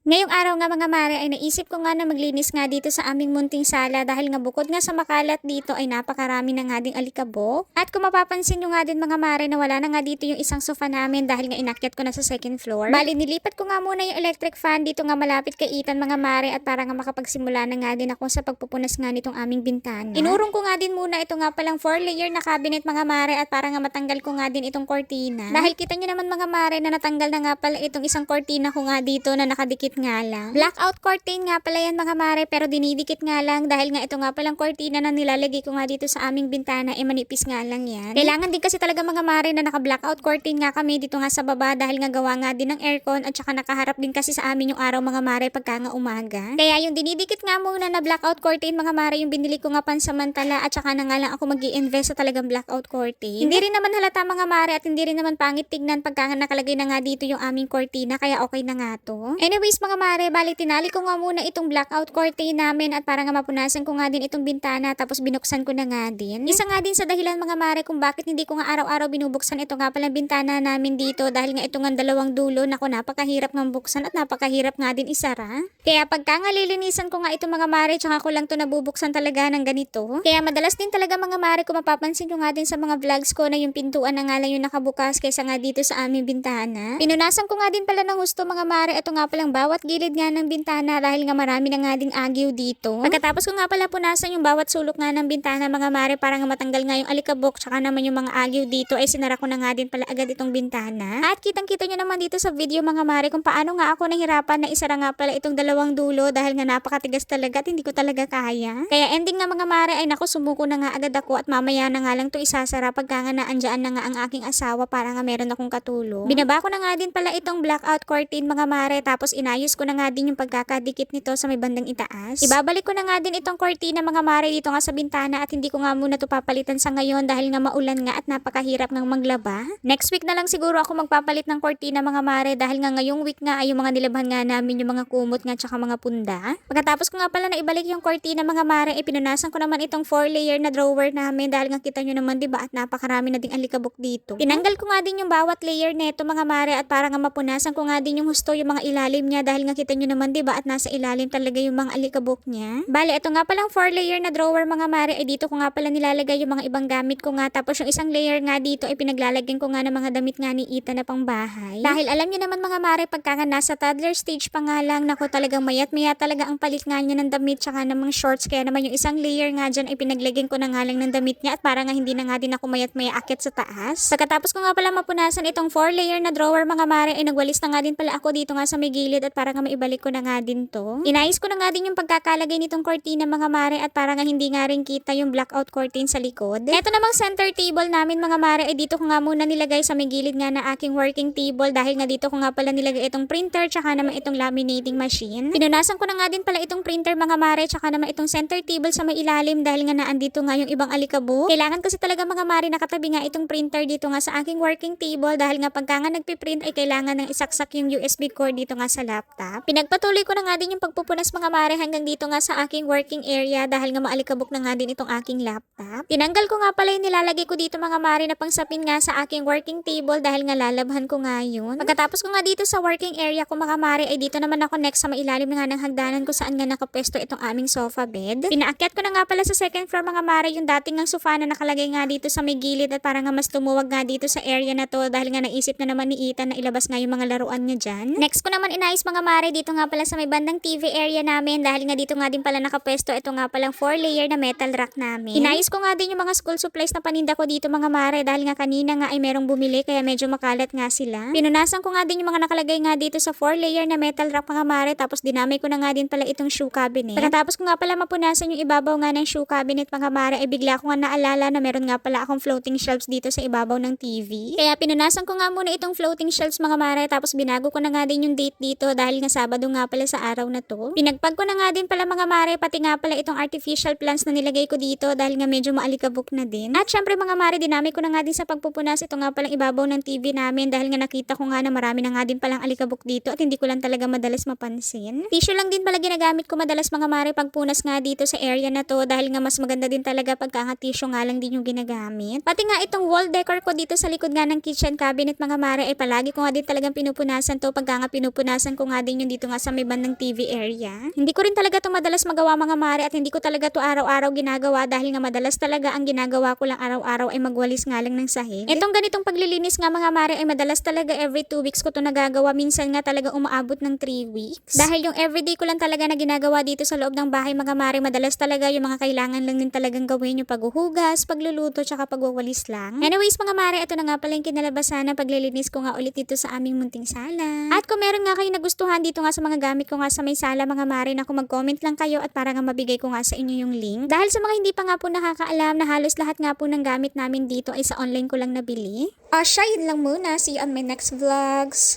Ngayong araw nga mga mare ay naisip ko nga na maglinis nga dito sa aming munting sala dahil nga bukod nga sa makalat dito ay napakarami na nga ding alikabok. At kung mapapansin nyo nga din mga mare na wala na nga dito yung isang sofa namin dahil nga inakyat ko na sa second floor. Bali nilipat ko nga muna yung electric fan dito nga malapit kay Ethan mga mare at para nga makapagsimula na nga din ako sa pagpupunas nga nitong aming bintana. Inurong ko nga din muna ito nga palang 4-layer na cabinet mga mare at para nga matanggal ko nga din itong kortina. Dahil kita nyo naman mga mare na natanggal na nga pala itong isang kortina ko nga dito na nakadikit nga lang. Blackout curtain nga pala yan mga mare pero dinidikit nga lang dahil nga ito nga palang kortina na nilalagay ko nga dito sa aming bintana manipis nga lang yan. Kailangan din kasi talaga mga mare na naka-blackout curtain nga kami dito nga sa baba dahil nga gawa nga din ng aircon at saka nakaharap din kasi sa amin yung araw mga mare pagka nga umaga. Kaya yung dinidikit nga muna na blackout curtain mga mare yung binili ko nga pansamantala at saka na nga lang ako mag-i-invest sa talagang blackout curtain. Hindi rin naman halata mga mare at hindi rin naman pangit tignan pagka nga nakalagay na nga dito yung aming kortina kaya okay na nga to. Anyways mga mare, bali tinali ko nga muna itong blackout curtain namin at para nga mapunasan ko nga din itong bintana tapos binuksan ko na nga din. Isa nga din sa dahilan mga mare kung bakit hindi ko nga araw-araw binubuksan ito nga palang bintana namin dito dahil nga ito nga dalawang dulo na napakahirap nga buksan at napakahirap nga din isara. Kaya pagka nga lilinisan ko nga itong mga mare tsaka ko lang to nabubuksan talaga ng ganito. Kaya madalas din talaga mga mare kung mapapansin nyo nga din sa mga vlogs ko na yung pintuan na nga lang yung nakabukas kaysa nga dito sa aming bintana. Pinunasan ko nga din pala ng gusto mga mare ito nga palang bawat gilid nga ng bintana dahil nga marami na nga ding agyo dito. Pagkatapos ko nga pala punasan yung bawat sulok nga ng bintana mga mare para nga matanggal nga yung alikabok tsaka naman yung mga agyo dito ay sinara ko na nga din pala agad itong bintana. At kitang kita nyo naman dito sa video mga mare kung paano nga ako nahirapan na isara nga pala itong dalawang dulo dahil nga napakatigas talaga at hindi ko talaga kaya. Kaya ending nga mga mare ay naku sumuko na nga agad ako at mamaya na nga lang to isasara pagka nga naandyan na nga ang aking asawa para nga meron akong katulong. Binaba ko na nga din pala itong blackout curtain mga mare tapos inayos ko na nga din yung pagkakadikit nito sa may bandang itaas. Ibabalik ko na nga din itong kortina mga mare dito nga sa bintana at hindi ko nga muna to papalitan sa ngayon dahil nga maulan nga at napakahirap ng maglaba. Next week na lang siguro ako magpapalit ng kortina mga mare dahil nga ngayong week nga ay yung mga nilabhan nga namin yung mga kumot nga tsaka mga punda. Pagkatapos ko nga pala na ibalik yung kortina mga mare pinunasan ko naman itong 4-layer na drawer namin dahil nga kita nyo naman diba at napakarami na ding alikabok dito. Tinanggal ko nga din yung bawat layer neto mga mare at para nga mapunasan ko nga din yung husto yung mga ilalim niya dahil nga kita nyo naman diba at nasa ilalim talaga yung mga alikabok niya. Bale, ito nga palang 4-layer na drawer mga mare ay dito ko nga pala nilalagay yung mga ibang gamit ko nga tapos yung isang layer nga dito ay pinaglalagyan ko nga ng mga damit nga ni Ethan na pang bahay. Dahil alam nyo naman mga mare pagka nga nasa toddler stage pa nga lang nako talagang mayat maya talaga ang palit nga niya ng damit tsaka namang shorts kaya naman yung isang layer nga dyan ay pinaglagyan ko na nga lang ng damit niya at para nga hindi na nga din ako mayat maya akit sa taas. Pagkatapos ko nga pala mapunasan itong 4-layer na drawer mga mare ay nagwalis na nga din pala ako dito nga sa may gilid at para nga maibalik ko na nga din to. Inayos ko na nga din yung pagkakalagay nitong kortina mga mare at para nga hindi nga rin kita yung blackout curtain sa likod. Ito namang center table namin mga mare ay dito ko nga muna nilagay sa may gilid nga na aking working table dahil nga dito ko nga pala nilagay itong printer tsaka naman itong laminating machine. Pinunasan ko na nga din pala itong printer mga mare tsaka naman itong center table sa may ilalim dahil nga naandito nga yung ibang alikabok. Kailangan kasi talaga mga mare nakatabi nga itong printer dito nga sa aking working table dahil nga pagka nga nagpiprint ay kailangan nang isaksak yung USB cord dito nga sa laptop. Pinagpatuloy ko na nga din yung pagpupunas mga mare hanggang dito nga sa aking working area dahil nga maalikabok na nga din itong aking laptop. Tinanggal ko nga pala yung nilalagay ko dito mga mare na pangsapin nga sa aking working table dahil nga lalabhan ko nga yun. Pagkatapos ko nga dito sa working area ko mga mare ay dito naman ako next sa mailalim nga ng hagdanan kung saan nga nakapwesto itong aming sofa bed. Pinaakyat ko na nga pala sa second floor mga mare yung dating ng sofa na nakalagay nga dito sa may gilid at para nga mas tumuwag nga dito sa area na to dahil nga naisip na naman ni Ethan na ilabas nga yung mga laruan niya dyan. Next ko naman inayos mga mare dito nga pala sa may bandang TV area namin dahil nga dito nga din pala nakapwesto ito nga palang 4-layer na metal rack namin. Inayos ko nga din yung mga school supplies na paninda ko dito mga mare dahil nga kanina nga ay merong bumili kaya medyo makalat nga sila. Pinunasan ko nga din yung mga nakalagay nga dito sa 4-layer na metal rack mga mare tapos dinamay ko na nga din pala itong shoe cabinet. Pagkatapos ko nga pala mapunasan yung ibabaw nga ng shoe cabinet mga mare ay bigla ko nga naalala na meron nga pala akong floating shelves dito sa ibabaw ng TV. Kaya pinunasan ko nga muna itong floating shelves mga mare tapos binago ko na nga din yung date dito dahil nga Sabado nga pala sa araw na to. Pinagpag ko na nga din pala mga mare pati nga pala itong artificial plants na nilagay ko dito dahil nga medyo maalikabok na din. At syempre mga mare dinami ko na nga din sa pagpupunas ito nga palang ibabaw ng TV namin dahil nga nakita ko nga na marami na nga din palang alikabok dito at hindi ko lang talaga madalas mapansin. Tissue lang din pala ginagamit ko madalas mga mare pagpunas nga dito sa area na to dahil nga mas maganda din talaga pagka nga tissue nga lang din yung ginagamit. Pati nga itong wall decor ko dito sa likod nga ng kitchen cabinet mga mare ay palagi ko nga din talagang pinupunasan to pagka nga pinupunasan ko nga nga din yun dito nga sa may bandang TV area. Hindi ko rin talaga to madalas magawa mga mare at hindi ko talaga to araw-araw ginagawa dahil nga madalas talaga ang ginagawa ko lang araw-araw ay magwalis nga lang ng sahig. Itong ganitong paglilinis nga mga mare ay madalas talaga every 2 weeks ko to nagagawa. Minsan nga talaga umaabot ng 3 weeks. Dahil yung everyday ko lang talaga na ginagawa dito sa loob ng bahay mga mare, madalas talaga yung mga kailangan lang din talagang gawin yung paghuhugas, pagluluto, tsaka pagwawalis lang. Anyways mga mare, ito na nga pala yung kinalabasan na paglilinis ko nga ulit dito sa aming munting sala. At kung meron nga kayo nagustuhan dito nga sa mga gamit ko nga sa may sala mga mare, na kung mag-comment lang kayo at para nga mabigay ko nga sa inyo yung link. Dahil sa mga hindi pa nga po nakakaalam na halos lahat nga po ng gamit namin dito ay sa online ko lang nabili. Siya, yun lang muna. See you on my next vlogs.